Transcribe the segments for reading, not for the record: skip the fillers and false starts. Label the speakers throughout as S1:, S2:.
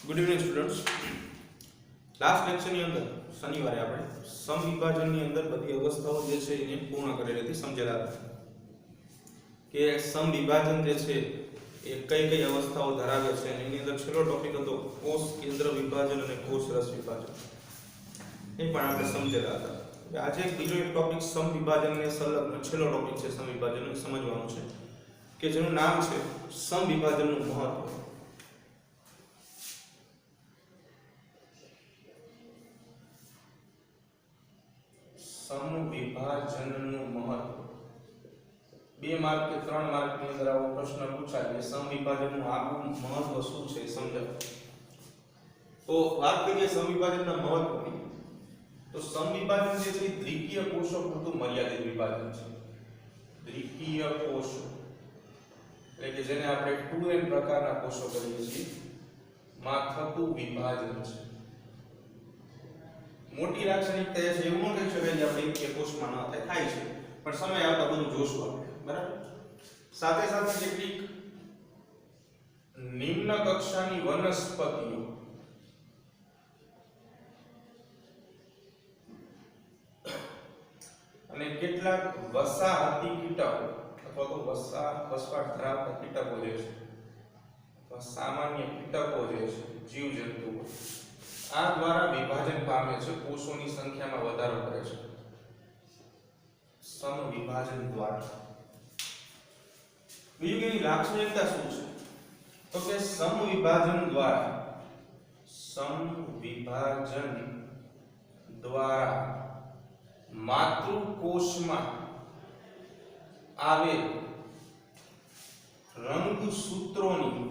S1: Good evening students. Last લેક્ચરની અંદર શનિવારે આપણે સમવિભાજનની અંદર બધી અવસ્થાઓ જે છે એને પૂર્ણ કરેલી હતી, સમજેલા હતા કે સમવિભાજન જે છે એ કઈ કઈ અવસ્થાઓ ધરાવે છે અને એની અંદર છેલ્લો ટોપિક હતો કોષ કેન્દ્ર વિભાજન અને કોષ રસ વિભાજન. એ પણ આપણે સમજેલા હતા. આજે બીજો એક ટોપિક સમવિભાજનને સંલગ્ન છેલ્લો ટોપિક છે સમવિભાજનને સમજવાનો છે કે જેનું નામ છે સમવિભાજનનું મહત્વ. સમવિભાજનનું મહત્વ 2 માર્ક કે 3 માર્કની અંદર આવો પ્રશ્ન પૂછાય કે સમવિભાજનનું આગવું મહત્વ શું છે સમજાવો. તો વાત કરીએ સમવિભાજનના મહત્વની, તો સમવિભાજન જે છે દ્વિકીય કોષો પૂરતું મર્યાદિત વિભાજન છે. દ્વિકીય કોષો એટલે કે જેને આપણે 2n પ્રકારના કોષો કહીએ છીએ માં થતું વિભાજન છે. મોટી લાક્ષણિકતા છે એવું ન કહી શકાય કે આપણે એક કોષમાં ન થાય છે, પણ સમય આવતા બધું જોશું આપણે, બરાબર. સાથે સાથે કેટલીક નિમ્ન કક્ષાની વનસ્પતિઓ અને કેટલાક વસાહતી કીટકો અથવા તો વસવાટ ધરાવતા કીટકો જે છે અથવા સામાન્ય કીટકો જે છે જીવજંતુઓ આ દ્વારા વિભાજન પામે છે, કોષોની સંખ્યામાં વધારો કરે છે સમવિભાજન દ્વારા. બીજું કે એની લાક્ષણિકતા શું છે તો કે સમવિભાજન દ્વારા માતૃકોષમાં આવેલ રંગસૂત્રોની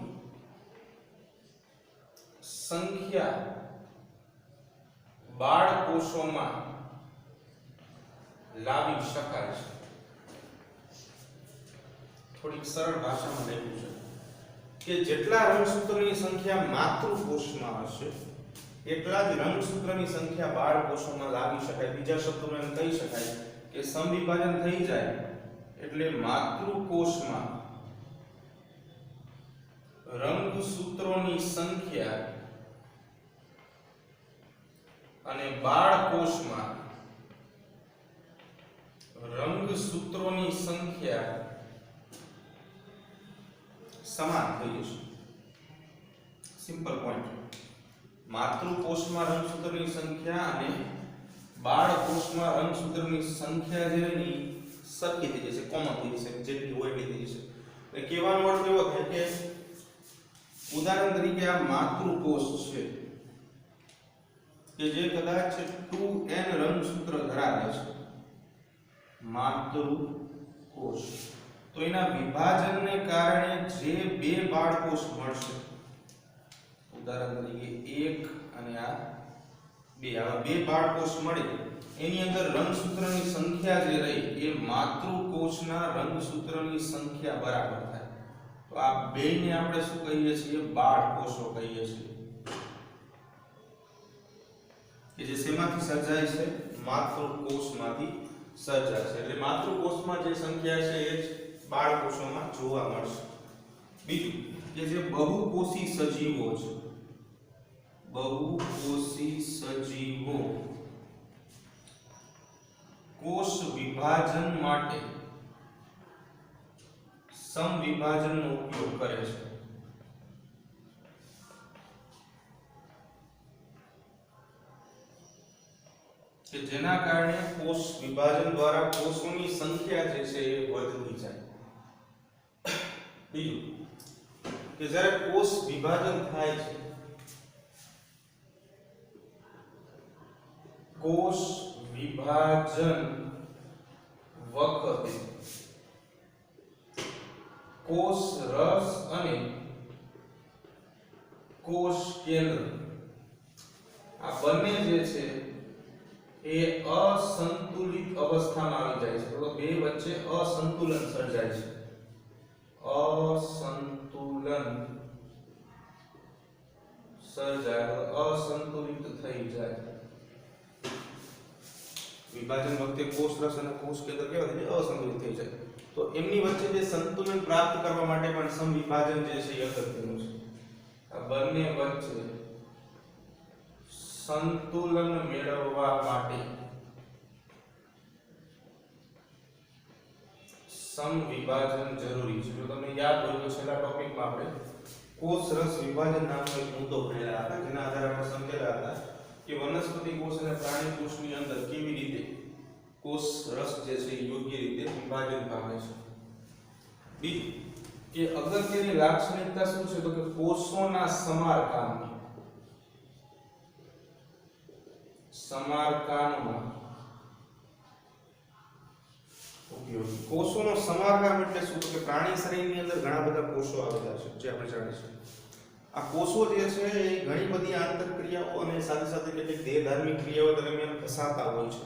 S1: સંખ્યા બાળકોષોમાં લાવી શકાય છે. થોડીક સરળ ભાષામાં લખ્યું છે કે જેટલા રંગસૂત્રોની સંખ્યા માતૃકોષમાં હશે એટલા જ રંગસૂત્રની સંખ્યા બાળકોષોમાં લાવી શકાય. બીજા શબ્દોમાં એમ કહી શકાય કે સમવિભાજન થઈ જાય એટલે માતૃકોષમાં રંગસૂત્રોની સંખ્યા અને બાળકોષમાં રંગસૂત્રોની સંખ્યા સમાન થઈ જશે. Simple point. માતૃકોષમાં રંગસૂત્રોની સંખ્યા અને બાળકોષમાં રંગસૂત્રોની સંખ્યા જે એની સરખી થઈ જશે, કોમન થઈ જશે, જેટલી હોય એટલી થઈ જશે. એટલે કહેવાનો અર્થ એવો થાય કે ઉદાહરણ તરીકે આ માતૃકોષ છે કે જે કદાચ 2n રંગસૂત્ર ધરાવે છે, માતૃકોષ, તો એના વિભાજનને કારણે જે 2 બાળકોષ મળશે, ઉદાહરણ તરીકે 1 અને આ 2, આવા 2 બાળકોષ મળે એની અંદર રંગસૂત્રની સંખ્યા જે રહી એ માતૃકોષના રંગસૂત્રની સંખ્યા બરાબર થાય. તો આ બેને આપણે શું કહીએ છીએ? બાળકોષો કહીએ છીએ. કે જે શેમાંથી સર્જાય છે? માતૃકોષમાંથી સર્જાય છે. એટલે માતૃકોષમાં જે સંખ્યા છે એ જ બાળકોષોમાં જોવા મળશે. બીજું કે જે બહુકોષી સજીવો છે, બહુકોષી સજીવો કોષ વિભાજન માટે સમવિભાજનનો ઉપયોગ કરે છે. કે જેના કારણે કોષ વિભાજન દ્વારા કોષોની સંખ્યા જે છે એ વધતી જાય. બીજું કે જ્યારે કોષ વિભાજન થાય છે, કોષ વિભાજન વખતે કોષ રસ અને કોષ કેન્દ્ર આ બંને જે છે એ અસંતુલિત અવસ્થામાં આવી જાય છે. તો બે વચ્ચે અસંતુલન સર્જાય છે. અસંતુલિત થઈ જાય. વિભાજન વખતે કોષ રસ અને કોષ કેન્દ્ર કેવા થઈ જાય? અસંતુલિત થઈ જાય. તો એમની વચ્ચે જે સંતુલન પ્રાપ્ત કરવા માટે પણ સમવિભાજન જે છે એ અગત્યનું છે. આ બંને વચ્ચે સંતુલન મેળવવા માટે સમવિભાજન જરૂરી છે. જો તમને યાદ હોય તો છેલ્લા ટોપિકમાં આપણે કોષ રસ વિભાજન નામનો એક મુદ્દો ભણેલા હતા, જેના આધારે આપણે સમજેલા હતા કે વનસ્પતિ કોષ અને પ્રાણી કોષની અંદર કેવી રીતે કોષ રસ જે છે એ યોગ્ય રીતે વિભાજન પામે છે. બીજું કે અગત્યની લાક્ષણિકતા શું છે તો કે કોષોના સમારકામમાં ઉપયોગી. કોષોનો સમારકામ એટલે શું? તો કે પ્રાણી શરીરની અંદર ઘણા બધા કોષો આવેલા છે, જે આપણે જાણીશું. આ કોષો જે છે એ ઘણી બધી આંતરક્રિયાઓ અને સાથે સાથે કેટલીક દેહધાર્મિક ક્રિયાઓ દરમિયાન ફસાતા હોય છે,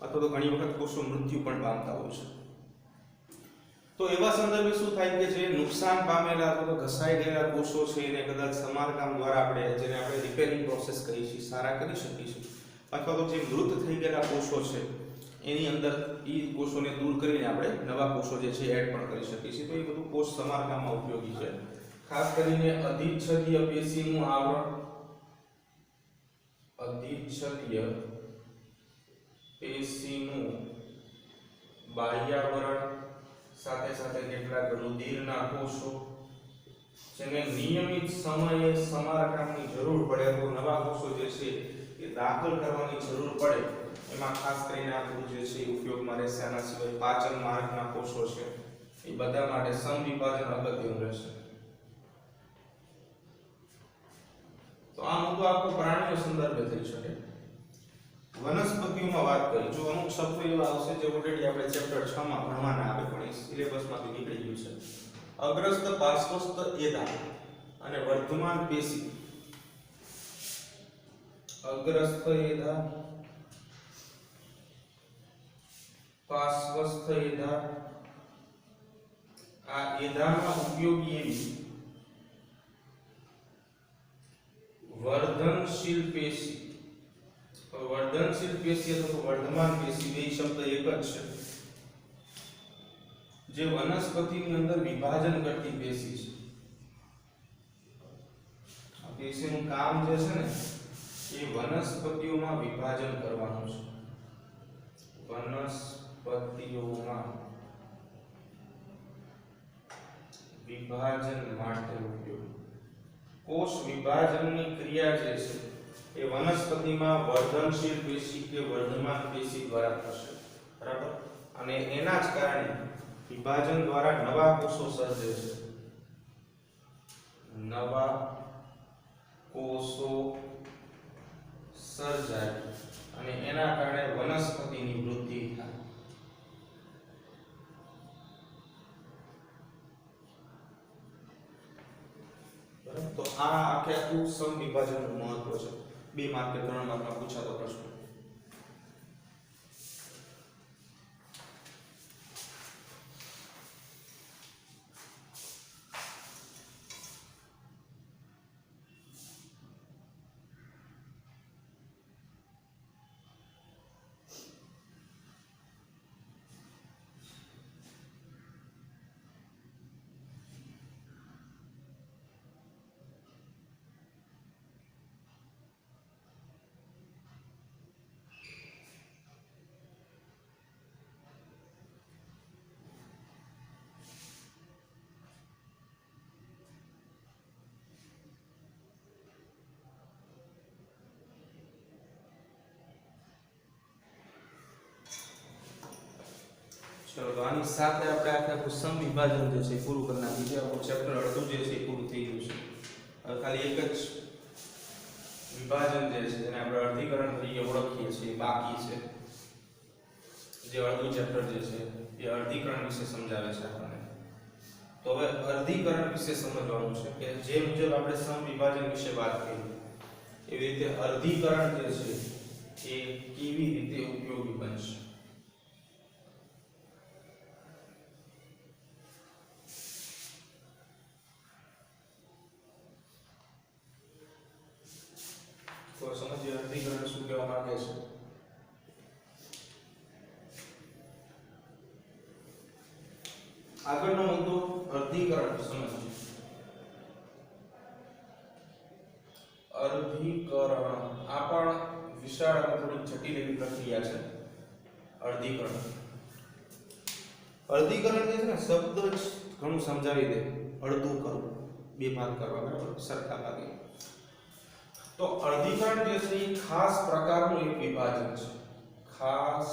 S1: અથવા તો ઘણી વખત કોષો મૃત્યુ પણ પામતા હોય છે. તો એવા સંદર્ભે શું થાય કે જે નુકસાન પામેલા અથવા તો ઘસાઈ ગયેલા કોષો છે એને કદાચ સમારકામ દ્વારા આપણે, જેને આપણે રિપેરિંગ પ્રોસેસ કહીએ છીએ, સારા કરી શકીશું. અથવા તો જે મૃત થઈ ગયેલા કોષો છે એની અંદર એ કોષોને દૂર કરીને આપણે નવા કોષો જે છે એડ પણ કરી શકીએ છીએ. તો એ બધું કોષ સમારકામમાં ઉપયોગી છે. ખાસ કરીને અધિચ્છદીય પેશીનું આવરણ, અધિચ્છદીય પેશીનું બાહ્યાવરણ, સાથે સાથે કેટલાક રુધિરના કોષો જેને નિયમિત સમયે સમારકામની જરૂર પડે તો નવા કોષો જે છે એ દાખલ કરવાની જરૂર પડે, એમાં ખાસ કરીને આ બધું જે છે ઉપયોગમાં રહેશે. આના સિવાય પાચન માર્ગના કોષો છે એ બધા માટે સમવિભાજન અગત્યનું રહેશે. તો આ મુદ્દો આખો પ્રાણીઓ સંદર્ભે થઈ શકે. વનસ્પતિઓમાં વાત કરી, જો અમુક શબ્દો એવા આવશે જે ઓલરેડી આપણે ચેપ્ટર 6 માં ભણવાના આવે પણ એ સિલેબસમાંથી નીકળી ગયું છે. અગ્રસ્ત પાર્શ્વસ્થ એધા અને વર્ધમાન પેશી. અગ્રસ્થ એધા, પાર્શ્વસ્થ એધા, આ એધામાં ઉપયોગી એવી વર્ધનશીલ પેશી. વર્ધનશીલ પેશી અથવા વર્ધમાન પેશી બે શબ્દ એક જ છે. જે વનસ્પતિની અંદર વિભાજન કરતી પેશી છે. આ પેશીનું કામ જે છે ને એ વનસ્પતિઓમાં વિભાજન કરવાનું છે. વનસ્પતિઓમાં વિભાજન માટે ઉપયોગ. કોષ વિભાજનની ક્રિયા જે છે એ વનસ્પતિમાં વર્ધનશીલ પેશી કે વર્ધમાન પેશી દ્વારા થશે, બરાબર? અને એના જ કારણે વિભાજન દ્વારા નવા કોષો સર્જે છે. નવા કોષો સર્જાય અને એના કારણે વનસ્પતિની વૃદ્ધિ થાય. બરાબર? તો આ આખે આખું સમવિભાજનનું મહત્વ છે. 2 માર્ક કે 3 માર્કમાં પૂછાતો પ્રશ્ન. ચલો, તો આની સાથે આપણે આખું સમવિભાજન જે છે પૂરું કરી નાખીએ છીએ. આપણું ચેપ્ટર અડધું જે છે પૂરું થઈ ગયું છે. હવે ખાલી એક જ વિભાજન જે છે જેને આપણે અર્ધીકરણ તરીકે ઓળખીએ છીએ બાકી છે. જે અડધું ચેપ્ટર જે છે એ અર્ધીકરણ વિશે સમજાવે છે આપણને. તો હવે અર્ધીકરણ વિશે સમજવાનું છે કે જે મુજબ આપણે સમવિભાજન વિશે વાત કરી એવી રીતે અર્ધીકરણ જે છે એ કેવી રીતે ઉપયોગી બનશે. તો સમજીએ અર્ધીકરણ શું કહેવા માંગે છે. આગળનો મુદ્દો અર્ધીકરણ સમજીએ. અર્ધીકરણ આ પણ વિશાળ અને થોડી જટિલ એવી પ્રક્રિયા છે. અર્ધીકરણ અર્ધીકરણ જે છે ને શબ્દ જ ઘણું સમજાવી દે. અડધું કરવું, બે ભાગ કરવા, બરાબર, સરખા ભાગે. તો અર્ધીકરણ જે છે એ ખાસ પ્રકારનું એક વિભાજન છે. ખાસ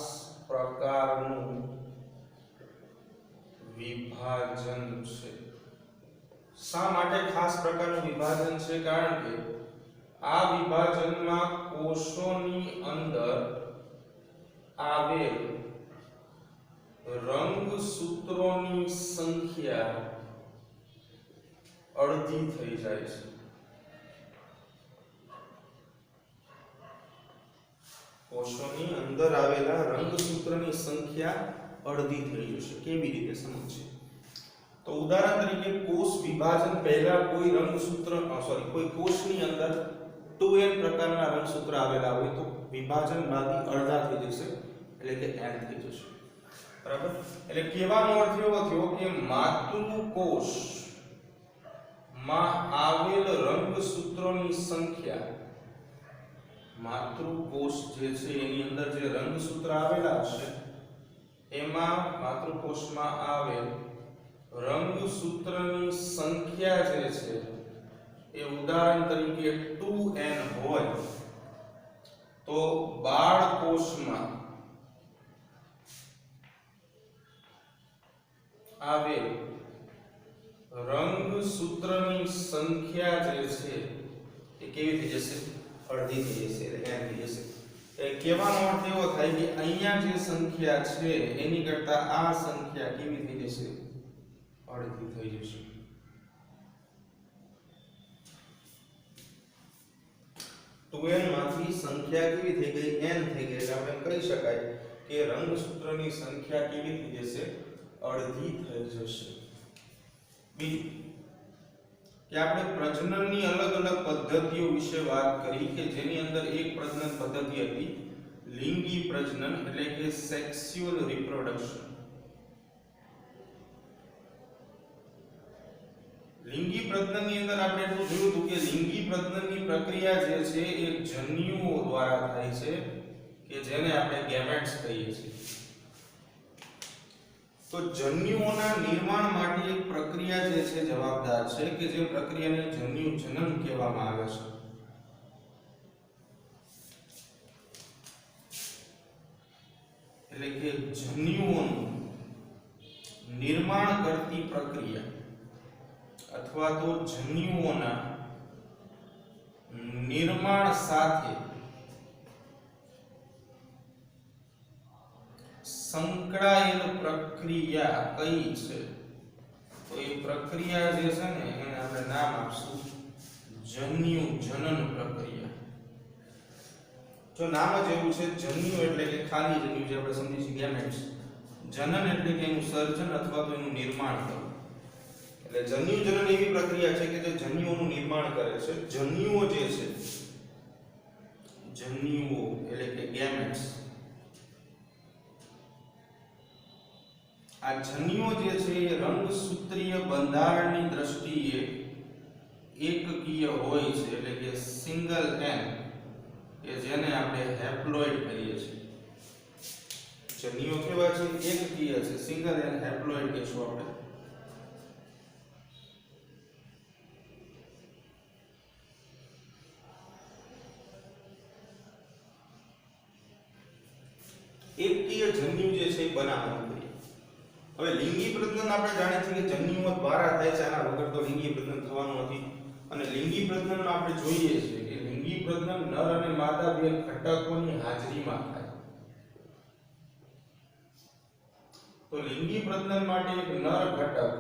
S1: પ્રકારનું વિભાજન છે. શા માટે ખાસ પ્રકારનું વિભાજન છે? કારણ કે આ વિભાજનમાં કોષોની અંદર આવેલ રંગસૂત્રોની સંખ્યા અડધી થઈ જાય છે. કોષોની અંદર આવેલા રંગસૂત્રની સંખ્યા અડધી થઈ જશે. કેવી રીતે સમજશે? તો ઉદાહરણ તરીકે કોષ વિભાજન પહેલા કોઈ રંગસૂત્ર કોઈ કોષની અંદર 2n પ્રકારના રંગસૂત્ર આવેલા હોય તો વિભાજન બાદ અડધા થઈ જશે, એટલે કે n થઈ જશે. બરાબર? એટલે કહેવાનો અર્થ એવો થયો કે માતૃકોષ માં આવેલ રંગસૂત્રોની સંખ્યા, માતૃકોષ જે છે એની અંદર જે રંગસૂત્ર આવેલા હશે એમાં માતૃકોષમાં આવેલ રંગસૂત્રની સંખ્યા જે છે એ ઉદાહરણ તરીકે 2n હોય તો બાળકોષમાં આવેલ રંગસૂત્રની સંખ્યા જે છે એ કેવી થઈ જશે? અડધી થઈ જશે, એટલે n થઈ જશે. કહેવાનો અર્થ એવો થાય કે અહીંયા જે સંખ્યા છે એની કરતા આ સંખ્યા કેવી થઈ જશે? અડધી થઈ જશે. તો n માંથી સંખ્યા કેવી થઈ ગઈ? n થઈ ગઈ. એટલે આપણે કહી શકાય કે રંગસૂત્રની સંખ્યા કેવી થઈ જશે? અડધી થઈ જશે. બીજું કે આપણે પ્રજનનની અલગ અલગ પદ્ધતિઓ વિશે વાત કરી કે જેની અંદર એક પ્રજનન પદ્ધતિ હતી લિંગી પ્રજનન, એટલે કે સેક્સ્યુઅલ રિપ્રોડક્શન. લિંગી પ્રજનનની અંદર આપણે એટલું જોયું હતું કે લિંગી પ્રજનનની પ્રક્રિયા જે છે એ જન્યુઓ દ્વારા થાય છે કે જેને આપણે ગેમેટ્સ કહીએ છીએ. તો જન્યુઓના નિર્માણ માટે એક પ્રક્રિયા જે છે જવાબદાર છે કે જે પ્રક્રિયાને જન્યુ જનન કહેવામાં આવે છે. એટલે કે જન્યુઓનું નિર્માણ કરતી પ્રક્રિયા અથવા તો જન્યુઓના નિર્માણ સાથે સંકળાયેલ પ્રક્રિયા કઈ છે? તો એ પ્રક્રિયા જે છે ને એને આપણે નામ આપશું જન્યુ જનન પ્રક્રિયા. જો નામ જ એવું છે, જન્યુ એટલે કે ખાલી જન્યુ જે આપણે સમજી છીએ ગેમેટ્સ, જનન એટલે કે એનું સર્જન અથવા તો એનું નિર્માણ કરવું. એટલે જન્યુ જનન એવી પ્રક્રિયા છે કે જે જન્યુઓનું નિર્માણ કરે છે. જન્યુઓ જે છે, જન્યુઓ એટલે કે ગેમેટ્સ, આ જન્યુઓ જે છે એ રંગસૂત્રીય બંધારણની દ્રષ્ટિએ એકકીય હોય છે, એટલે કે સિંગલ n, કે જેને આપણે હેપ્લોઇડ કહીએ છીએ. જન્યુઓ કેવા છે? એકકીય છે, સિંગલ n હેપ્લોઇડ કહીશું આપણે. એકકીય જન્યુ જે છે એ બનાવવાનું કરીએ. હવે લિંગી પ્રજનન આપણે જાણીએ છીએ કે જન્યુઓ દ્વારા થાય છે, આના વગર તો લિંગી પ્રજનન થવાનું નથી. અને લિંગી પ્રજનનમાં આપણે જોઈએ છીએ કે લિંગી પ્રજનન નર અને માદા બે ઘટકોની હાજરીમાં થાય. તો લિંગી પ્રજનન માટે એક નર ઘટક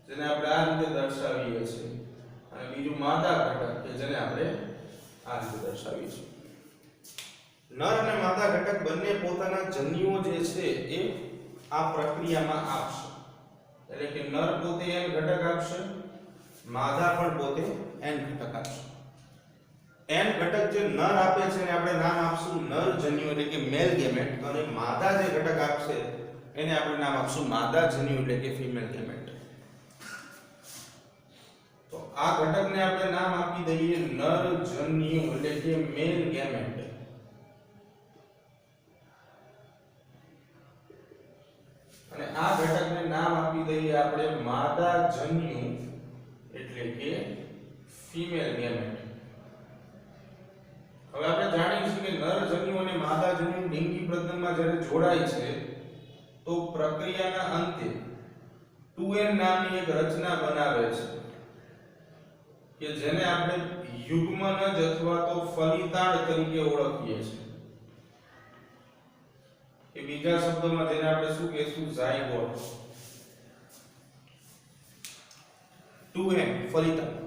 S1: જેને આપણે આ રીતે દર્શાવીએ છીએ અને બીજું માદા ઘટક કે જેને આપણે આ રીતે દર્શાવીએ છીએ. નર અને માદા ઘટક બંને પોતાના જન્યુઓ જે છે એ આ પ્રક્રિયામાં આપશે. એટલે કે નર પોતે n ઘટક આપશે, માદા પણ પોતે n ઘટક આપશે. n ઘટક જે નર આપે છે એને આપણે નામ આપશું નર જન્યુ એટલે કે મેલ ગેમેટ, અને માદા જે ઘટક આપશે એને આપણે નામ આપશું માદા જન્યુ એટલે કે ફીમેલ ગેમેટ. તો આ ઘટકને આપણે નામ આપી દઈએ નર જન્યુ એટલે કે મેલ ગેમેટ, અને આ ઘટકને નામ આપી દઈએ આપણે માદા જન્યુ એટલે કે ફીમેલ ગેમેટ. હવે આપણે જાણીએ છીએ કે નર જન્યુ અને માદા જન્યુ લિંગી પ્રજનનમાં જ્યારે જોડાય છે તો પ્રક્રિયાના અંતે 2n નામની એક રચના બનાવે છે કે જેને આપણે યુગ્મનજ અથવા તો ફલિતાંડ તરીકે ઓળખીએ છીએ, કે બીજા શબ્દોમાં જેને આપણે શું કહીશું, ઝાયગોટ. 2n ફલિતાંડ.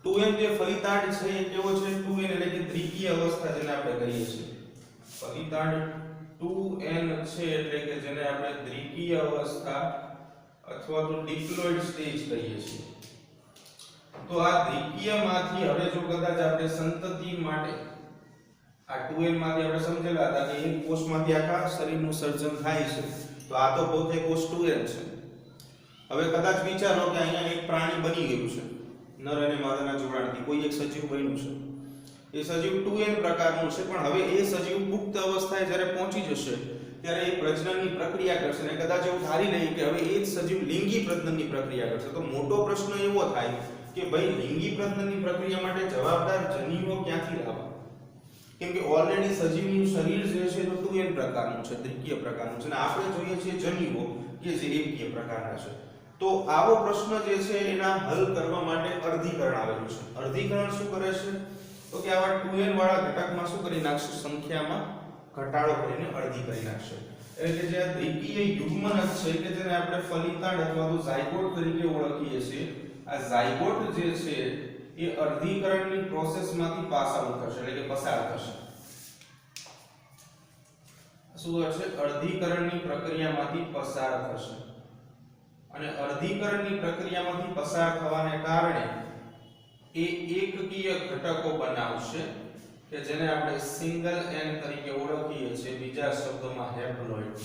S1: 2n જે ફલિતાંડ છે એ કેવો છે? 2n એટલે કે દ્વિકીય અવસ્થા જેને આપણે કહીએ છીએ. ફલિતાંડ 2n છે એટલે કે જેને આપણે દ્વિકીય અવસ્થા અથવા તો ડિપ્લોઇડ સ્ટેજ કહીએ છીએ. તો આ દ્વિકીયમાંથી હવે જો કદાચ આપણે સંતતિ માટે આ 2n માંથી આપણે સમજેલા હતા કે એક કોષમાંથી આખા શરીરનું સર્જન થાય છે, તો આ તો પોતે કોષ 2n છે. હવે કદાચ વિચારો કે અહીંયા એક પ્રાણી બની ગયું છે નર અને માદાના જોડાણથી, કોઈ એક સજીવ બન્યું છે. એ સજીવ 2n પ્રકારનું છે, પણ હવે એ સજીવ પુખ્ત અવસ્થાએ જ્યારે પહોંચી જશે ત્યારે એ પ્રજનનની પ્રક્રિયા કરશે, અને કદાચ એવું ધારી લઈએ કે હવે એ જ સજીવ લિંગી પ્રજનનની પ્રક્રિયા કરશે. તો મોટો પ્રશ્ન એવો થાય કે ભાઈ લિંગી પ્રજનનની પ્રક્રિયા માટે જવાબદાર જન્યુઓ ક્યાંથી લાવવા? કેમ કે ઓલરેડી સજીવનું શરીર જે છે તો 2n પ્રકારનું છે, દ્વિકીય પ્રકારનું છે, અને આપણે જોઈએ છીએ જન્યુઓ કે જે એકકીય પ્રકારના છે. તો આવો પ્રશ્ન જે છે એના હલ કરવા માટે અર્ધીકરણ આવેલું છે. અર્ધીકરણ શું કરે છે? તો કે આવા 2n વાળા ઘટકમાં શું કરી નાખશે? સંખ્યામાં ઘટાડો કરીને અડધી કરી નાખશે. એટલે કે જે દ્વિકીય યુગ્મનજ છે કે જેને આપણે ફલિતાંડ અથવા તો ઝાયગોટ તરીકે ઓળખીએ છીએ, આ ઝાયગોટ જે છે એ અર્ધીકરણની પ્રોસેસમાંથી પાસ આઉટ થશે, એટલે કે પસાર થશે. શું થશે? અર્ધીકરણની પ્રક્રિયામાંથી પસાર થશે, અને અર્ધીકરણની પ્રક્રિયામાંથી પસાર થવાને કારણે એ એકકીય ઘટકો બનાવશે કે જેને આપણે સિંગલ n તરીકે ઓળખીએ છીએ, બીજા શબ્દોમાં હેપ્લોઇડ.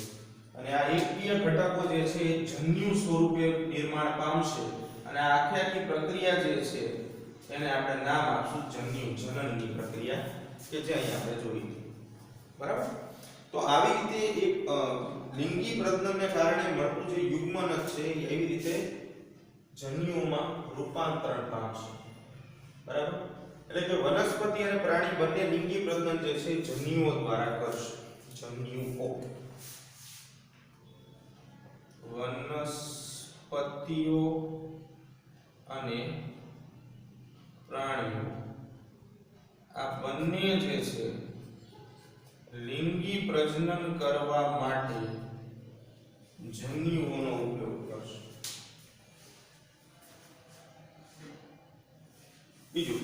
S1: અને આ એકકીય ઘટકો જે છે એ જન્યુ સ્વરૂપે નિર્માણ પામશે, અને આ આખી પ્રક્રિયા જે છે એને આપણે નામ આપશું જન્યુ જનનની પ્રક્રિયા, કે જે અહીં આપણે જોઈ. બરાબર? તો આવી રીતે એક લિંગી પ્રજનનને કારણે મળતું જે યુગ્મનજ છે એ એવી રીતે જન્યુઓમાં રૂપાંતરણ પામશે. બરાબર? એટલે કે વનસ્પતિ અને પ્રાણી બંને લિંગી પ્રજનન જે છે જન્યુઓ દ્વારા કરશે. જન્યુઓ. વનસ્પતિઓ અને પ્રાણીઓ આ બંને જે છે લિંગી પ્રજનન કરવા માટે જન્યુઓનો ઉપયોગ કરશે. બીજું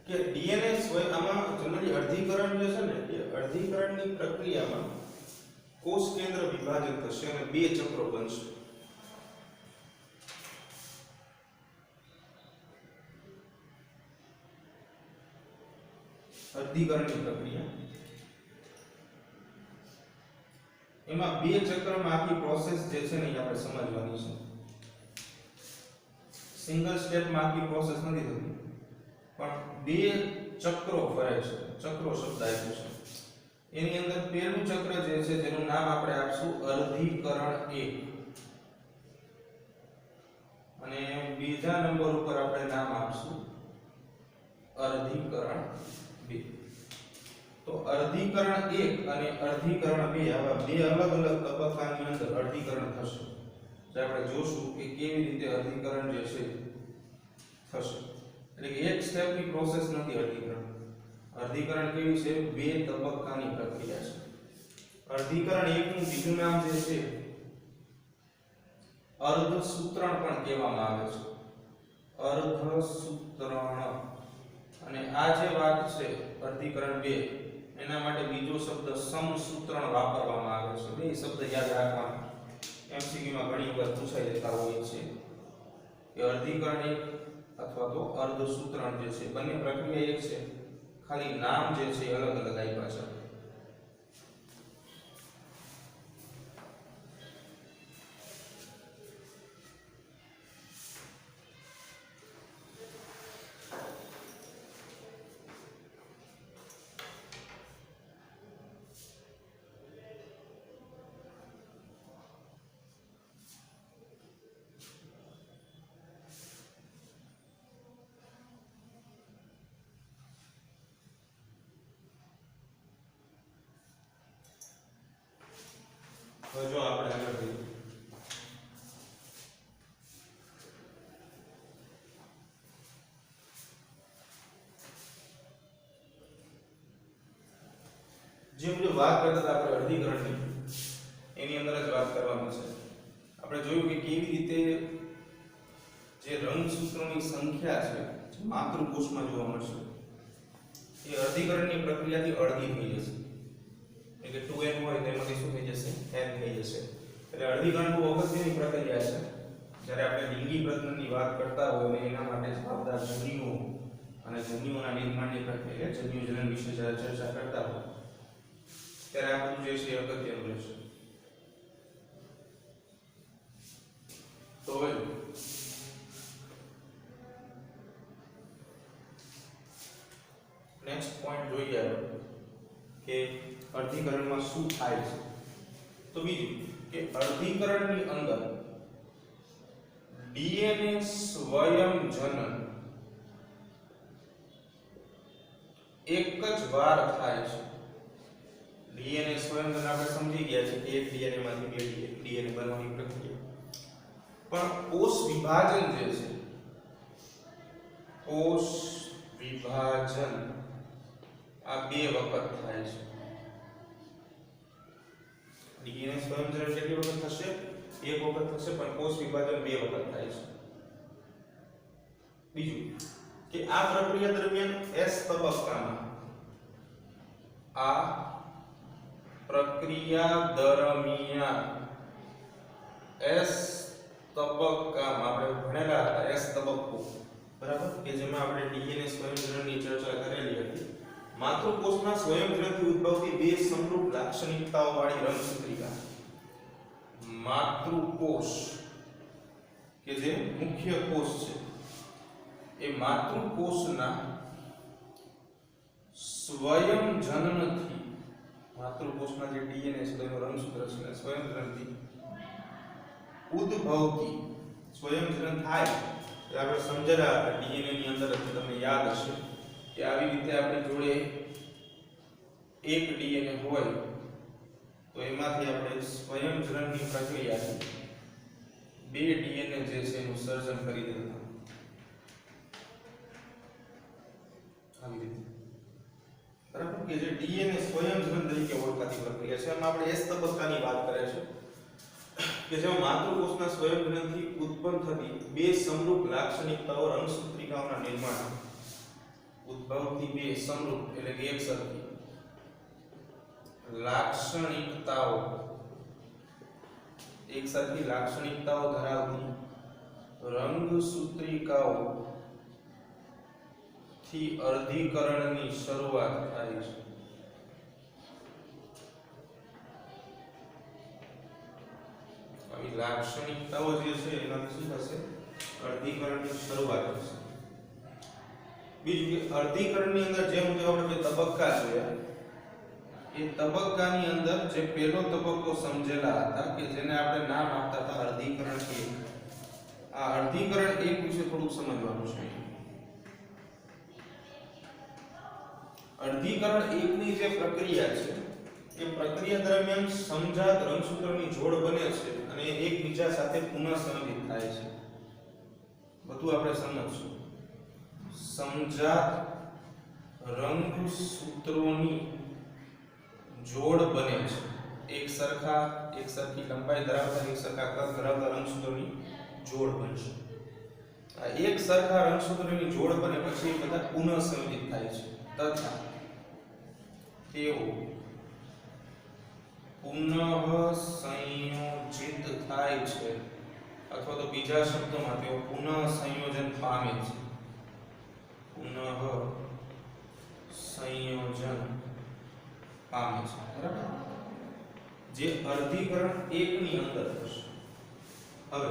S1: કે ડીએનએ આમાં જનરલી અર્ધીકરણ જે છે ને એ અર્ધીકરણની પ્રક્રિયામાં કોષ કેન્દ્ર વિભાજન થશે અને બે ચક્રો બનશે. અર્ધીકરણની પ્રક્રિયા એમાં બે ચક્રમાં આખી પ્રોસેસ જે છે ને એ આપણે સમજવાની છે. સિંગલ સ્ટેપમાં આખી પ્રોસેસ નથી થતી, પણ બે ચક્રો ફરે છે. ચક્રો શબ્દ આપ્યો છે, એની અંદર પહેલું ચક્ર જે છે જેનું નામ આપણે આપશું અર્ધીકરણ 1, અને બીજા નંબર ઉપર આપણે નામ આપશું અર્ધીકરણ 2. તો અર્ધીકરણ 1 અને અર્ધીકરણ 2 આવા બે અલગ અલગ તબક્કાની અંદર અર્ધીકરણ થશે. જે આપણે જોશું કે કેવી રીતે અર્ધીકરણ જે છે થશે. એટલે કે એક સ્ટેપની પ્રોસેસ નથી અર્ધીકરણ. અર્ધીકરણ કેવી છે? બે તબક્કાની પ્રક્રિયા છે. અર્ધીકરણ 1 નું બીજું નામ જે છે અર્ધસૂત્રણ પણ કહેવામાં આવે છે. અર્ધસૂત્રણ. અને આ જે વાત છે અર્ધીકરણ 2 એના માટે બીજો શબ્દ સમસૂત્રણ વાપરવામાં આવે છે. બે શબ્દ યાદ રાખવાના, MCQ માં ઘણી વખત પૂછાઈ જતા હોય છે કે અર્ધીકરણ 1 અથવા તો અર્ધસૂત્રણ જે છે બંને પ્રક્રિયા એક છે, ખાલી નામ જે છે અલગ અલગ આપ્યા છે. હવે જો આપણે આગળ જોઈએ જે મુજબ વાત કરતા હતા આપણે અર્ધીકરણની એની અંદર જ વાત કરવાની છે. આપણે જોયું કે કેવી રીતે જે રંગસૂત્રોની સંખ્યા છે જે માતૃકોષમાં જોવા મળશે એ અર્ધીકરણની પ્રક્રિયાથી અડધી થઈ જશે. એટલે 2n હોય તેમાંથી શું થઈ જશે n થઈ જશે. એટલે અર્ધીકરણ બહુ અગત્યની પ્રક્રિયા છે. જ્યારે આપણે લિંગી પ્રજનનની વાત કરતા હોય અને એના માટે જવાબદાર જન્યુઓ અને જન્યુઓના નિર્માણની પ્રક્રિયા જન્યુજનન વિશે જ્યારે ચર્ચા કરતા હોય ત્યારે આ બધું જે છે એ અગત્યનું રહેશે. તો હવે નેક્સ્ટ પોઈન્ટ જોઈએ આપણે કે અર્ધીકરણમાં શું થાય છે. તો બીજું કે અર્ધીકરણની અંદર ડીએનએ સ્વયંજનન એક જ વાર થાય છે. ડીએનએ સ્વયંજનન આપણે સમજી ગયા છે કે એક ડીએનએ માંથી બે ડીએનએ બનવાની પ્રક્રિયા. પણ કોષ વિભાજન જે છે કોષ વિભાજન આ બે વખત થાય છે. ડીએનએ સ્વયંજનન કેટલી વખત થશે? એક વખત થશે, પણ કોષ વિભાજન બે વખત થાય છે. બીજું કે આ પ્રક્રિયા દરમિયાન S તબક્કામાં આ પ્રક્રિયા દરમિયાન S તબક્કામાં આપણે ભણેલા હતા S તબક્કો બરાબર કે જેમાં આપણે ડીએનએ સ્વયંજનનની ચર્ચા કરેલી હતી. માતૃકોષના સ્વયંજનનથી ઉદ્ભવતી બે સમરૂપ લાક્ષણિકતાઓ વાળી રંગસૂત્રિકા માતૃકોષ કે જે મુખ્ય કોષ છે એ માતૃકોષના સ્વયંજનનથી માતૃકોષના જે ડીએનએ છે તેનું રંગસૂત્ર છે સ્વયંજનનથી ઉદ્ભવતી સ્વયંજનન થાય એ આપણે સમજેલા હતા ડીએનએ ની અંદર તમને યાદ હશે કે આવી રીતે આપણી જોડે એક ડીએનએ હોય તો એમાંથી આપણે સ્વયંજનનની પ્રક્રિયાથી બે ડીએનએ જે છે એનું સર્જન કરી દેતા. આવી રીતે બરાબર કે જે ડીએનએ સ્વયંજનન તરીકે ઓળખાતી પ્રક્રિયા છે. એમાં આપણે S તબક્કાની વાત કરે છે કે જેમાં માતૃકોષના સ્વયંજનનથી ઉત્પન્ન થતી બે સમરૂપ લાક્ષણિકતાઓ રંગસૂત્રિકાઓના નિર્માણ ઉદ્ભવતી બે સમરૂપ એટલે કે એકસરખી લાક્ષણિકતાઓ એકસરખી લાક્ષણિકતાઓ ધરાવતી રંગસૂત્રિકાઓ થી અર્ધીકરણની શરૂઆત થાય છે. આવી લાક્ષણિકતાઓ જે છે એનાથી શું થશે અર્ધીકરણની શરૂઆત થશે. બીજું કે અર્ધીકરણની અંદર જે મુજબ આપણે બે તબક્કા જોયા એ તબક્કાની અંદર જે પહેલો તબક્કો સમજેલા હતા કે જેને આપણે નામ આપતા હતા અર્ધીકરણ 1. આ અર્ધીકરણ 1 વિશે થોડુંક સમજવાનું છે. અર્ધીકરણ 1 ની જે પ્રક્રિયા છે એ પ્રક્રિયા દરમિયાન સમજાત રંગસૂત્રોની જોડ બને છે અને એકબીજા સાથે પુનઃસંયોજિત થાય છે. બધું આપણે સમજશું. સમજાત રંગસૂત્રોની જોડ બને છે એક સરખી લંબાઈ ધરાવતા એક સરખા કદ ધરાવતા રંગસૂત્રોની જોડ બનશે. આ એક સરખા રંગસૂત્રોની જોડ બને પછી એ બધા પુનઃસંયોજિત થાય છે તથા તેઓ પુનઃસંયોજિત થાય છે અથવા તો બીજા શબ્દોમાં તેઓ પુનઃસંયોજન પામે છે. પુનઃસંયોજન પામે છે બરાબર જે અર્ધીકરણ 1 ની અંદર થશે. હવે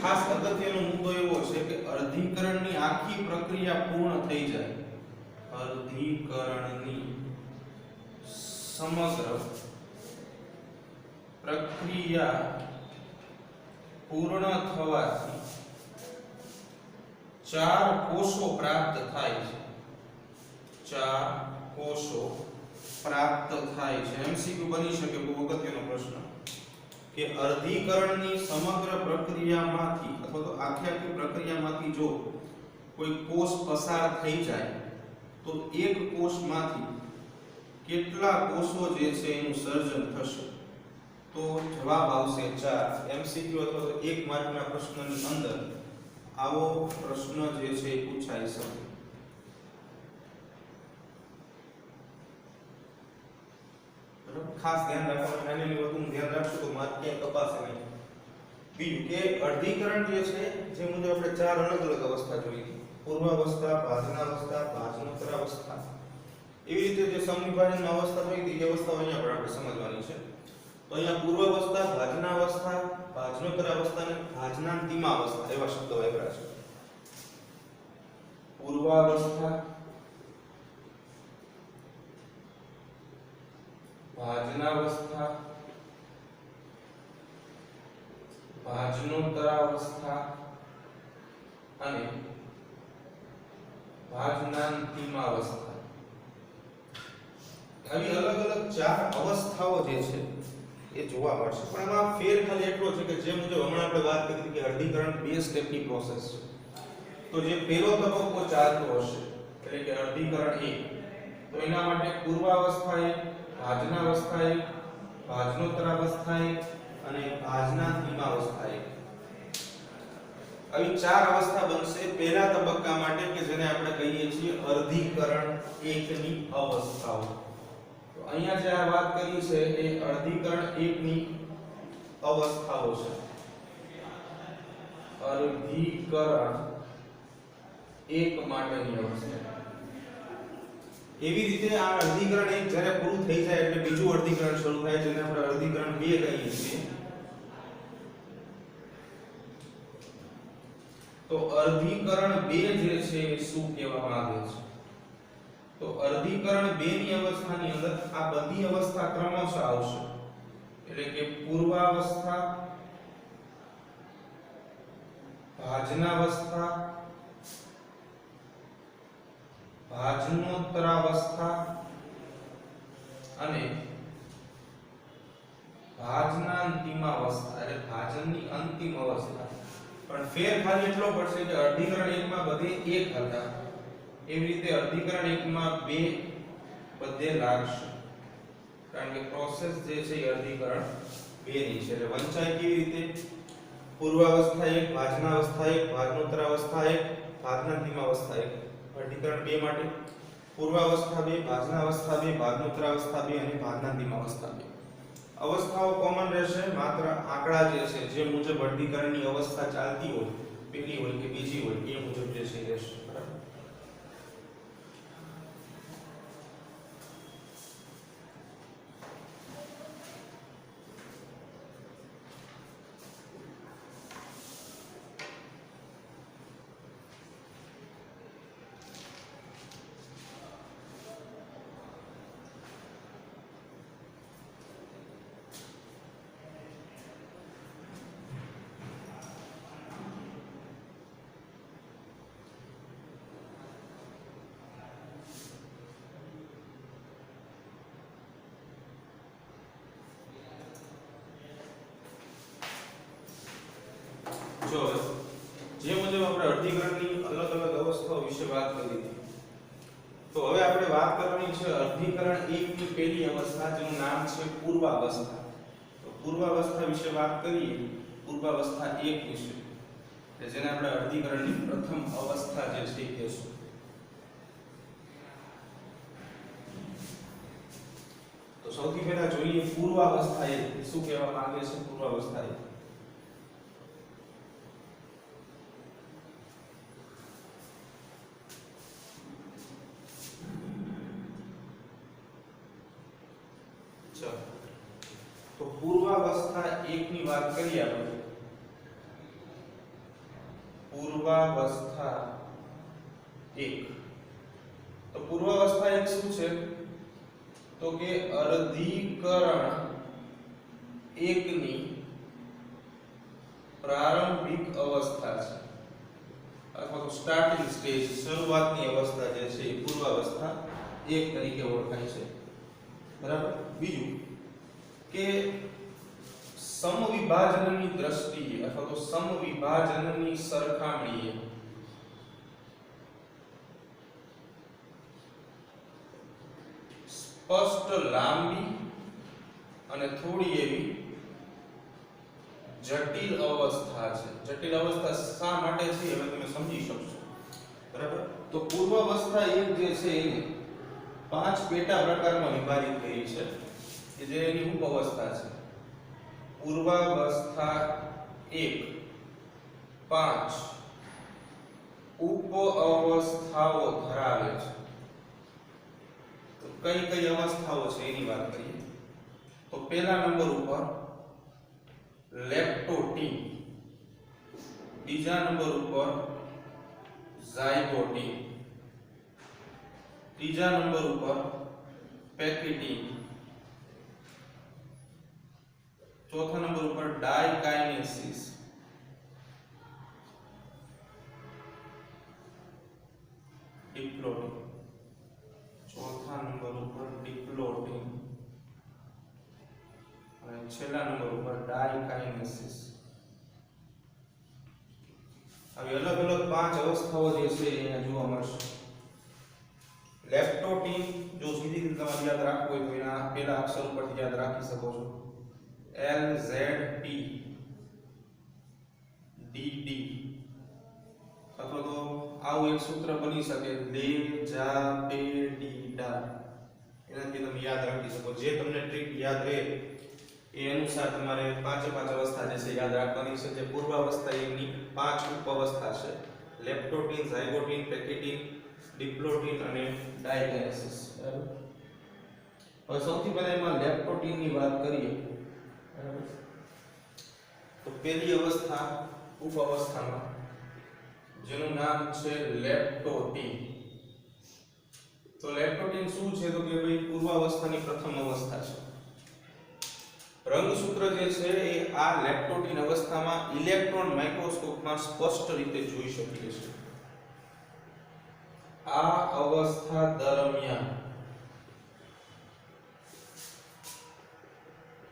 S1: ખાસ અગત્યનો મુદ્દો એવો છે કે અર્ધીકરણની આખી પ્રક્રિયા પૂર્ણ થઈ જાય અર્ધીકરણની સમગ્ર પ્રક્રિયા પૂર્ણ થવાથી 4 કોષો પ્રાપ્ત થાય છે. 4 કોષો પ્રાપ્ત થાય છે. એમસીક્યુ બની શકે બહુ અગત્યનો પ્રશ્ન કે અર્ધીકરણની સમગ્ર પ્રક્રિયામાંથી અથવા તો આખી પ્રક્રિયામાંથી જો કોઈ કોષ પસાર થઈ જાય તો એક કોષમાંથી કેટલા કોષો જે છે એનું સર્જન થશે? તો જવાબ આવશે 4. એમસીક્યુ અથવા તો 1 માર્કના પ્રશ્નની અંદર આવો પ્રશ્ન જે છે એ પૂછાઈ શકે. ખાસ ધ્યાન રાખવાનું, નાની વસ્તુનું ધ્યાન રાખશો તો માર્ક ક્યાંય કપાશે નહીં. બીજું કે અર્ધીકરણ જે છે જે મુજબ આપણે 4 અલગ અલગ અવસ્થા જોઈ હતી: પૂર્વાવસ્થા, ભાજનાવસ્થા, ભાજનોત્તરાવસ્થા. એવી રીતે જે સમવિભાજન અવસ્થા હોય તે અવસ્થાઓ અહીંયા પણ આપણે સમજવાની છે. તો અહીંયા પૂર્વાવસ્થા, ભાજનાવસ્થા, ભાજનોત્તરાવસ્થા અને ભાજનાંતિમાવસ્થા એવા શબ્દો વાપર્યા છે. પૂર્વાવસ્થા, ભાજનાવસ્થા, ભાજનોત્તરાવસ્થા અને ભાજનાંતિમાવસ્થા. આવી અલગ અલગ 4 અવસ્થાઓ જે છે એ જોવા મળશે. પણ એમાં ફેર ખાલી એટલો છે કે જે મુજબ હમણાં આપણે વાત કરી હતી કે અર્ધીકરણ 2 સ્ટેપની પ્રોસેસ છે. તો જે પહેલો તબક્કો ચાલતો હશે એટલે કે અર્ધીકરણ 1, તો એના માટે પૂર્વાવસ્થા 1, ભાજનાવસ્થા 1, ભાજનોત્તરાવસ્થા 1 અને ભાજનાંતિમાવસ્થા 1. આવી 4 અવસ્થા બનશે પહેલા તબક્કા માટે કે જેને આપણે કહીએ છીએ અર્ધીકરણ 1 ની અવસ્થાઓ. તો અહીંયા જે આ વાત કરી છે એ અર્ધીકરણ 1 ની અવસ્થાઓ છે. અર્ધીકરણ 1 માટેની અવસ્થા. એવી રીતે આ અર્ધીકરણ 1 જ્યારે પૂરું થઈ જાય એટલે બીજું અર્ધીકરણ શરૂ થાય જેને આપણે અર્ધીકરણ 2 કહીએ છીએ. તો અર્ધીકરણ 2 જે છે એ શું કહેવામાં આવે છે? તો અર્ધીકરણ 2 ની અવસ્થાની અંદર આ બધી અવસ્થા ક્રમશઃ આવશે. એટલે કે પૂર્વાવસ્થા, ભાજનાવસ્થા, ભાજનોત્તરાવસ્થા અને ભાજનાંતિમાવસ્થા એટલે ભાજનની અંતિમ અવસ્થા. પણ ફેર ખાલી એટલો પડશે કે અર્ધીકરણ 1 માં બધે 1 હતા, એવી રીતે અર્ધીકરણ 1 માં 2 બધે લાગશે. કારણ કે પ્રોસેસ જે છે એ અર્ધીકરણ 2 ની છે. એટલે વંચાય કેવી રીતે? પૂર્વાવસ્થા 1, ભાજનાવસ્થા 1, ભાજનોત્તરાવસ્થા 1, ભાજનાંતિમાવસ્થા 1. અર્ધીકરણ 2 માટે પૂર્વાવસ્થા 2, ભાજનાવસ્થા 2, ભાજનોત્તરાવસ્થા 2 અને ભાજનાંતિમાવસ્થા 2. અવસ્થાઓ કોમન રહેશે, માત્ર આંકડા જે છે જે મુજબ અર્ધીકરણની અવસ્થા ચાલતી હોય, પહેલી હોય કે બીજી હોય એ મુજબ જે છે રહેશે. બરાબર. જો જે મુજબ આપણે અર્ધીકરણની અલગ અલગ અવસ્થાઓ વિશે વાત કરી હતી, તો હવે આપણે વાત કરવાની છે અર્ધીકરણ 1 ની પહેલી અવસ્થા જેનું નામ છે પૂર્વાવસ્થા. તો પૂર્વાવસ્થા વિશે વાત કરીએ, પૂર્વાવસ્થા 1 વિશે કે જેને આપણે અર્ધીકરણની પ્રથમ અવસ્થા જે છે એ કહેશું. તો સૌથી પહેલા જોઈએ પૂર્વાવસ્થા 1 શું કહેવા માંગે છે. પૂર્વાવસ્થા 1 તો પૂર્વાવસ્થા 1 ની વાત કરીએ આપણે. પૂર્વાવસ્થા 1 તો પૂર્વાવસ્થા 1 શું છે? તો કે અર્ધીકરણ 1 ની પ્રારંભિક અવસ્થા છે અથવા તો સ્ટાર્ટિંગ સ્ટેજ, શરૂઆતની અવસ્થા જે છે એ પૂર્વાવસ્થા 1 તરીકે ઓળખાય છે. બરાબર. બીજું કે સમવિભાજનની દ્રષ્ટિએ અથવા તો સમવિભાજનની સરખામણીએ સ્પષ્ટ લાંબી અને થોડી એવી જટિલ અવસ્થા છે. જટિલ અવસ્થા શા માટે છે હવે તમે સમજી શકશો. બરાબર. તો પૂર્વાવસ્થા એક જે છે એને 5 પેટા પ્રકારમાં વિભાજિત કરી છે કે જે એની ઉપઅવસ્થા છે. પૂર્વાવસ્થા 1 5 ઉપઅવસ્થાઓ ધરાવે છે. તો કઈ કઈ અવસ્થાઓ છે એની વાત કરીએ. તો પહેલા નંબર ઉપર લેપ્ટોટીન, બીજા નંબર ઉપર ઝાયગોટીન, ત્રીજા નંબર ઉપર પેક્ટિન, ચોથા નંબર ઉપર ડાયકાઇનેસિસ, ડિપ્લોટીન, ચોથા નંબર ઉપર ડિપ્લોટીન અને છેલ્લા નંબર ઉપર ડાયકાઇનેસિસ. આવી અલગ અલગ 5 અવસ્થાઓ જે છે અહીંયા જોવા મળશે. લેપ્ટોટીન જો સીધી રીતે તમારે યાદ રાખવું હોય તો એના પહેલા અક્ષર ઉપરથી યાદ રાખી શકો છો. LZT DD અથવા તો આવું એક સૂત્ર બની શકે લે જા પે ડી ડા. એનાથી તમે યાદ રાખી શકો. જે તમને ટ્રીક યાદ રહે એ અનુસાર તમારે 5 અવસ્થા જે છે યાદ રાખવાની છે. જે પૂર્વાવસ્થા એની 5 ઉપઅવસ્થા છે. લેપ્ટોટીન, ઝાયગોટીન, પેક્ટિન, ડિપ્લોટીન અને ડાયકાઇનેસિસ. બરાબર. હવે સૌથી પહેલા એમાં લેપ્ટોટીન ની વાત કરીએ. બરાબર. તો પહેલી અવસ્થા ઉપઅવસ્થામાં જેનું નામ છે લેપ્ટોટીન. તો લેપ્ટોટીન શું છે તો કે ભાઈ પૂર્વાવસ્થાની પ્રથમ અવસ્થા છે. રંગસૂત્ર જે છે એ આ લેપ્ટોટીન અવસ્થામાં ઇલેક્ટ્રોન માઇક્રોસ્કોપમાં સ્પષ્ટ રીતે જોઈ શકીએ છીએ. આ અવસ્થા દરમિયાન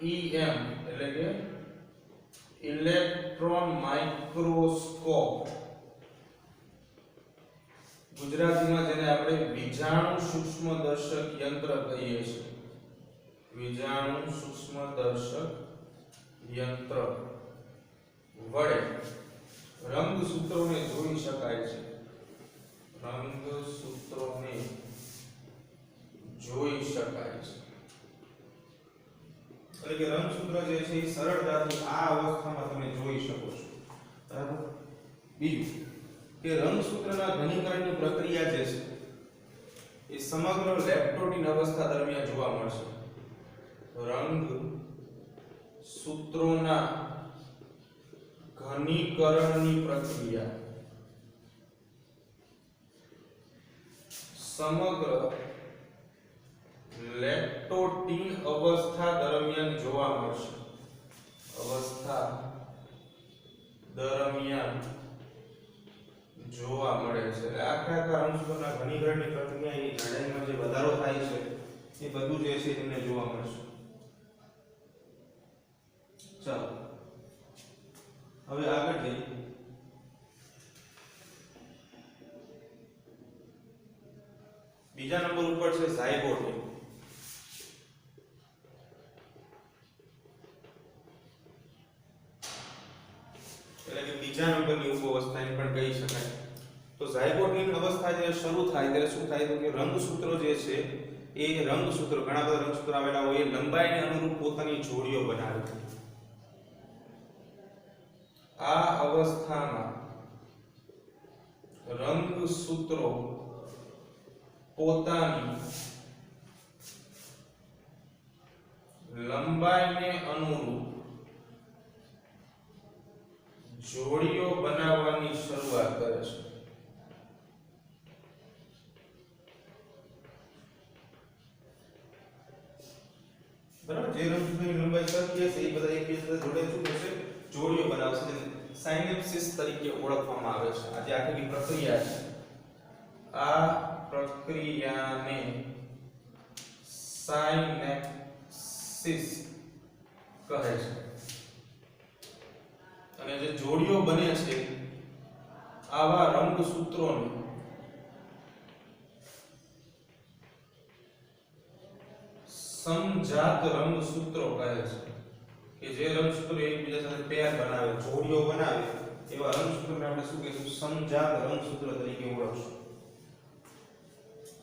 S1: EM એટલે કે ઇલેક્ટ્રોન માઇક્રોસ્કોપ, ગુજરાતીમાં જેને આપણે વિજાણુ સૂક્ષ્મદર્શક યંત્ર કહીએ છીએ. વિજાણુ સૂક્ષ્મદર્શક યંત્ર વડે રંગસૂત્રોને જોઈ શકાય છે. રંગસૂત્રોને જોઈ શકાય છે. એટલે કે રંગસૂત્ર જે છે એ સરળતાથી આ અવસ્થામાં તમે જોઈ શકો છો. બરાબર. બીજું કે રંગસૂત્રના ઘનીકરણની પ્રક્રિયા જે છે એ સમગ્ર લેપ્ટોટીન અવસ્થા દરમિયાન જોવા મળશે. રંગ સૂત્રોના ઘનીકરણની પ્રક્રિયા સમગ્ર લેપ્ટોટીન અવસ્થા દરમિયાન જોવા મળશે. અવસ્થા દરમિયાન જોવા મળે છે. એટલે આખા રંગસૂત્રના ઘનીકરણની પ્રક્રિયા એની જાડાઈમાં જે વધારો થાય છે એ બધું જે છે તમને જોવા મળશે. ચાલો હવે આગળ જઈએ. બીજા નંબર ઉપર છે ઝાયગોટીન. એટલે કે બીજા નંબરની ઉપઅવસ્થા એને પણ કહી શકાય. તો ઝાયગોટીન અવસ્થા જે શરૂ થાય ત્યારે શું થાય તો કે રંગસૂત્રો જે છે એ રંગસૂત્રો ઘણા બધા રંગસૂત્રો આવેલા હોય એ લંબાઈને અનુરૂપ પોતાની જોડીઓ બનાવે છે. આ અવસ્થામાં રંગસૂત્રો પોતાની લંબાઈને અનુરૂપ જોડીઓ બનાવવાની શરૂઆત કરે છે. બરાબર. જે રંગસૂત્રની લંબાઈ સરખી હશે એ બધા એકબીજા જોડે શું થશે? જોડીઓ બનાવશે. સાયનેપ્સિસ તરીકે ઓળખવામાં આવે છે. આ જે આખી પ્રક્રિયા છે આ પ્રક્રિયાને સાયનેપ્સિસ કહે છે. અને જે જોડીઓ બને છે આવા રંગસૂત્રોને સમજાત રંગસૂત્રો કહે છે. કે જે રંગસૂત્રો એકબીજા સાથે પેર બનાવે, જોડીઓ બનાવે, એવા રંગસૂત્રોને આપણે શું કહીશું? સમજાત રંગસૂત્ર તરીકે ઓળખશું.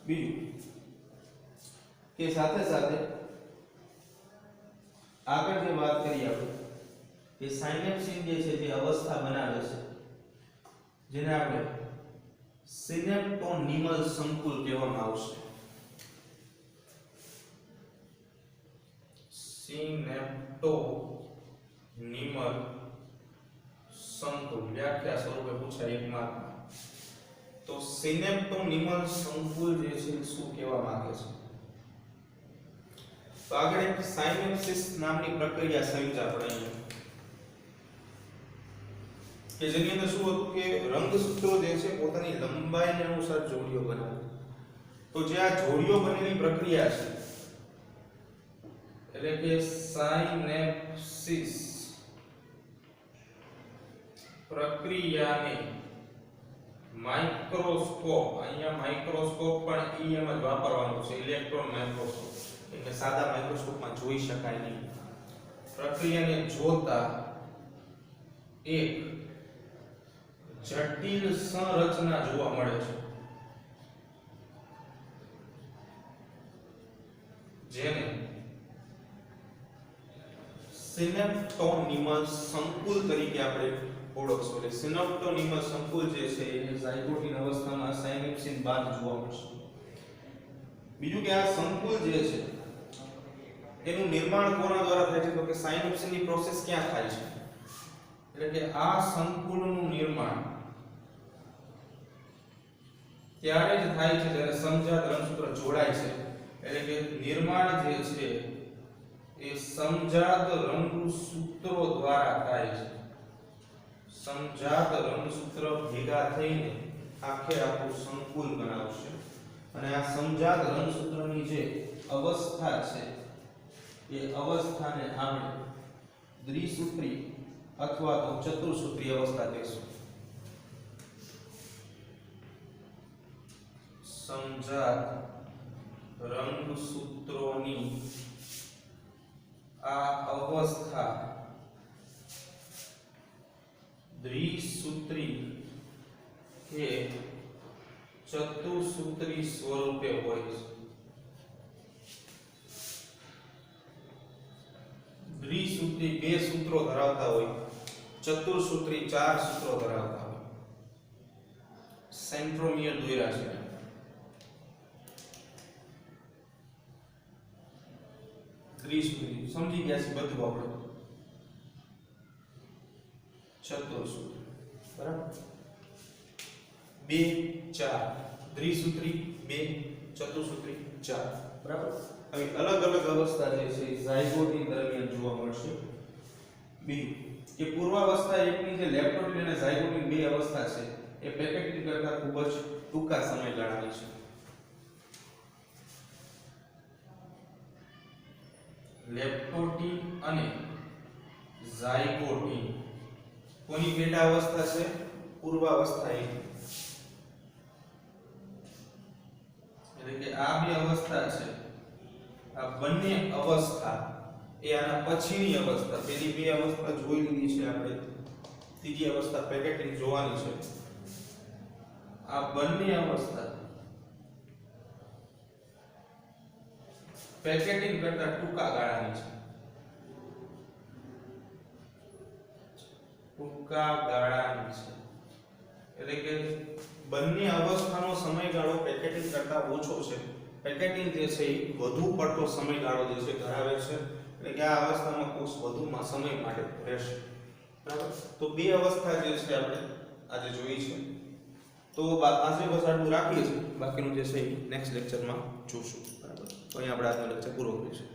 S1: બીજું કે સાથે સાથે આગળ જે વાત કરીએ આપણે કે સાયનેપ્સિસ જે છે તે અવસ્થા બનાવે છે જેને આપણે સિનેપ્ટોનિમલ સંકુલ કહેવામાં આવશે. સિનેપ્ટોનિમલ સંકુલ વ્યાખ્યા સ્વરૂપે પૂછાય એક માર્કમાં. તો સિનેપ્ટોનિમલ સંકુલ જે છે શું કહેવા માંગે છે? તો આગળ એક સાયનેપ્સિસ નામની પ્રક્રિયા સમજી આપણે અહીંયા કે જેની અંદર શું હતું કે રંગસૂત્રો જે છે પોતાની લંબાઈને અનુસાર જોડીઓ બનાવે. તો જે આ જોડીઓ બનેલી પ્રક્રિયા છે એટલે કે સાયનેપ્સિસ પ્રક્રિયાને માઇક્રોસ્કોપ, અહીંયા માઇક્રોસ્કોપ પણ એમ જ વાપરવાનું છે, ઇલેક્ટ્રોન માઇક્રોસ્કોપ, એટલે સાદા માઇક્રોસ્કોપમાં જોઈ શકાય નહીં. પ્રક્રિયાને જોતા એક જટિલ સંરચના જોવા મળે છે જેને સિનેપ્ટોનિમલ સંકુલ તરીકે આપણે ઓળખશું. એટલે સિનેપ્ટોનિમલ સંકુલ જે છે એ ઝાયગોટિન અવસ્થામાં સાયનેપ્સિસ બાદ જોવા મળશે. બીજું કે આ સંકુલ જે છે એનું નિર્માણ કોના દ્વારા થાય છે? તો કે સાયનેપ્સિસની પ્રોસેસ ક્યાં થાય છે? એટલે કે આ સંકુલનું નિર્માણ ત્યારે જ થાય છે જ્યારે સમજાત રંગસૂત્ર જોડાય છે. એટલે કે નિર્માણ જે છે એ સમજાત રંગસૂત્રો દ્વારા થાય છે. સમજાત રંગસૂત્ર ભેગા થઈને આખું સંકુલ બનાવશે. અને આ સમજાત રંગસૂત્રની જે અવસ્થા છે એ અવસ્થાને આપણે દ્વિસૂત્રી અથવા તો ચતુસૂત્રી અવસ્થા કહીશું. સમજાત રંગસૂત્રોની આ અવસ્થા દ્વિસૂત્રી કે ચતુસૂત્રી સ્વરૂપે હોય છે. દ્વિસૂત્રી બે સૂત્રો ધરાવતા હોય, ચતુસૂત્રી ચાર સૂત્રો ધરાવતા હોય. સેન્ટ્રોમિયર દોર્યા છે. દ્વિસૂત્રી સમજી ગયા છે બધું આપણે. ચતુસૂત્રી બરાબર, 2 4 દ્વિસૂત્રી 2 ચતુસૂત્રી 4 બરાબર. હવે અલગ અલગ અવસ્થા જે છે ઝાયગોટિન દરમિયાન જોવા મળશે. બીજું કે પૂર્વાવસ્થા એકની જે લેપ્ટોટિન અને ઝાયગોટિન બે અવસ્થા છે એ પેકેટિન કરતા ખૂબ જ ટૂંકા સમયગાળાની છે. લેપ્ટોટિન અને ઝાયગોટિન કોની પેટા અવસ્થા છે? પૂર્વાવસ્થા એક. એટલે કે આ બે અવસ્થા છે, આ બંને અવસ્થા એ આના પછીની અવસ્થા. પેલી બે અવસ્થા જોઈ લીધી છે આપણે, ત્રીજી અવસ્થા પેકેટિન જોવાની છે. આ બંને અવસ્થા પેકેટિન કરતા ટૂંકા ગાળાની છે. ટૂંકા ગાળાની છે એટલે કે બંને અવસ્થાનો સમયગાળો પેકેટિન કરતા ઓછો છે. પેકેટિન જે છે એ વધુ પડતો સમયગાળો જે છે ધરાવે છે. એટલે કે આ અવસ્થામાં કોષ વધુમાં સમય માટે રહેશે. બરાબર. તો બે અવસ્થા જે છે આપણે આજે જોઈ છે. તો આજે બસ આટલું રાખીએ છીએ, બાકીનું જે છે એ નેક્સ્ટ લેક્ચરમાં જોશું. બરાબર. તો અહીંયા આપણે આજનો લેક્ચર પૂરો કરીશું.